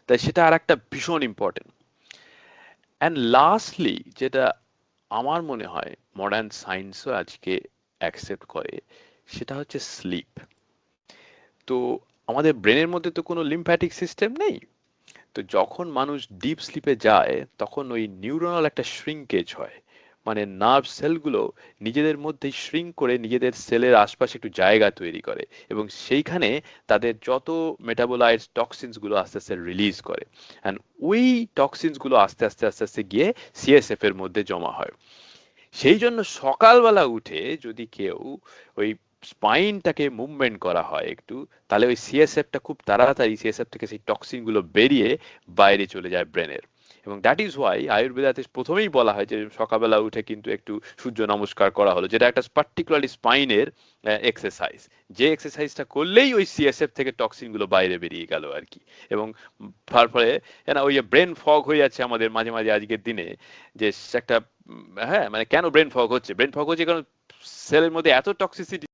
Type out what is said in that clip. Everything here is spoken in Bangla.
তাই সেটা আর একটা ভীষণ ইম্পর্টেন্ট। অ্যান্ড লাস্টলি যেটা আমার মনে হয় মডার্ন সায়েন্সও আজকে অ্যাকসেপ্ট করে, সেটা হচ্ছে স্লিপ। তো আমাদের ব্রেনের মধ্যে তো কোনো লিম্ফ্যাটিক সিস্টেম নেই। তো যখন মানুষ ডিপ স্লিপে যায় তখন ওই নিউরনাল একটা শ্রিঙ্কেজ হয়, মানে নার্ভ সেলগুলো নিজেদের মধ্যেই শ্রিঙ্ক করে নিজেদের সেলের আশপাশে একটু জায়গা তৈরি করে, এবং সেইখানে তাদের যত মেটাবোলাইটস টক্সিনস গুলো আস্তে আস্তে রিলিজ করে। অ্যান্ড ওই টক্সিনস গুলো আস্তে আস্তে আস্তে আস্তে গিয়ে সিএসএফ এর মধ্যে জমা হয়। সেই জন্য সকালবেলা উঠে যদি কেউ ওই স্পাইনটাকে মুভমেন্ট করা হয় একটু, তাহলে ওই সিএসএফটা খুব তাড়াতাড়ি সিএসএফ থেকে সেই টক্সিন গুলো বেরিয়ে বাইরে চলে যায় ব্রেনের। এবং দ্যাট ইজ ওয়াই আয়ুর্বেদাতে প্রথমেই বলা হয় যে সকালবেলা উঠে কিন্তু একটু সূর্য নমস্কার করা হলো, যেটা একটা পার্টিকুলারলি স্পাইনের এক্সারসাইজ, যে এক্সারসাইজটা করলেই ওই সিএসএফ থেকে টক্সিন গুলো বাইরে বেরিয়ে গেল আর কি। এবং তার ফলে ওই ব্রেন ফগ হয়ে যাচ্ছে আমাদের মাঝে মাঝে আজকের দিনে, যে একটা হ্যাঁ মানে কেন ব্রেন ফগ হচ্ছে, ব্রেন ফগ হচ্ছে কারণ সেলের মধ্যে এত টক্সিসিটি